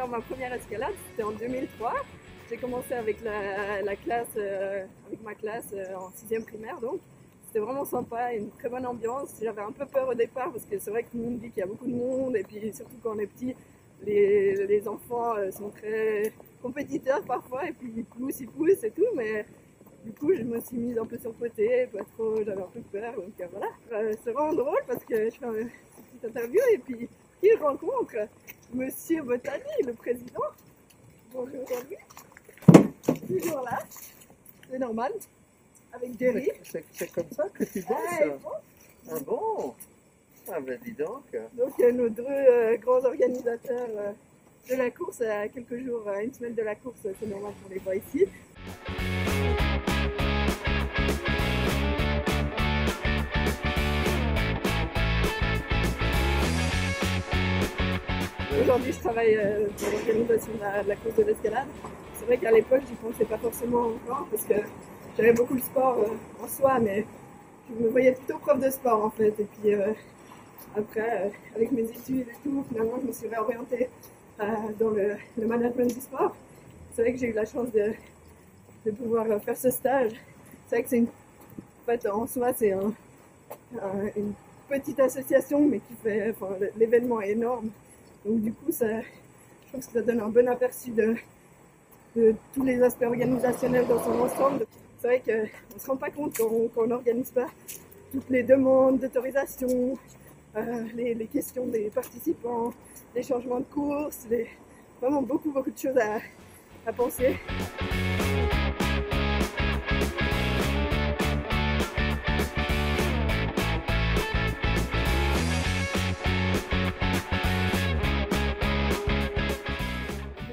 faire ma première escalade, c'était en 2003. J'ai commencé avec la classe, avec ma classe en 6e primaire donc. C'était vraiment sympa, une très bonne ambiance. J'avais un peu peur au départ parce que c'est vrai que tout le monde dit qu'il y a beaucoup de monde et puis surtout quand on est petit, les enfants sont très compétiteurs parfois et puis ils poussent et tout, mais du coup je me suis mise un peu sur le côté, pas trop, j'avais un peu peur donc voilà. C'est vraiment drôle parce que je fais une petite interview et puis qui rencontre Monsieur Botani, le président. Bonjour aujourd'hui. Toujours là, c'est normal, avec Jerry. C'est comme ça que tu bosses? Ah bon? Ah ben dis donc. Donc nos deux grands organisateurs de la course, à quelques jours, à une semaine de la course, c'est normal qu'on les voit ici. Aujourd'hui, je travaille pour l'organisation de la course de l'escalade. C'est vrai qu'à l'époque, j'y pensais pas forcément encore parce que j'aimais beaucoup le sport en soi, mais je me voyais plutôt prof de sport en fait. Et puis après, avec mes études et tout, finalement, je me suis réorientée dans le management du sport. C'est vrai que j'ai eu la chance de pouvoir faire ce stage. C'est vrai que en fait, en soi, c'est une petite association, mais qui fait, enfin, l'événement est énorme. Donc du coup, je trouve que ça donne un bon aperçu de tous les aspects organisationnels dans son ensemble. C'est vrai qu'on ne se rend pas compte qu'on n'organise pas toutes les demandes d'autorisation, les questions des participants, les changements de course, vraiment beaucoup de choses à penser.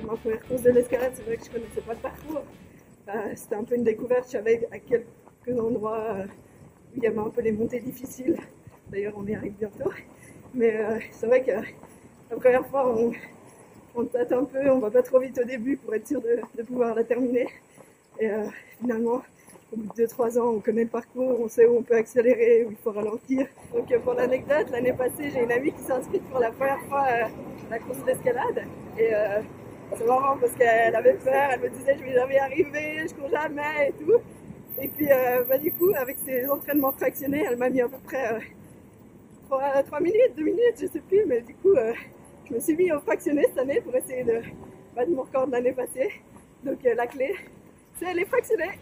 Ma première course de l'escalade, c'est vrai que je ne connaissais pas le parcours. C'était un peu une découverte. Je savais à quelques endroits où il y avait un peu des montées difficiles. D'ailleurs, on y arrive bientôt. Mais c'est vrai que la première fois, on tâte un peu, on va pas trop vite au début pour être sûr de pouvoir la terminer. Et finalement, au bout de 2-3 ans, on connaît le parcours, on sait où on peut accélérer, où il faut ralentir. Donc pour l'anecdote, l'année passée, j'ai une amie qui s'est inscrite pour la première fois à la course d'escalade. Et c'est marrant parce qu'elle avait peur, elle me disait je vais jamais y arriver, je cours jamais et tout. Et puis du coup, avec ses entraînements fractionnés, elle m'a mis à peu près 3 minutes, 2 minutes, je sais plus, mais du coup, je me suis mis au fractionné cette année pour essayer de mon record de l'année passée. Donc la clé, c'est les fractionnés.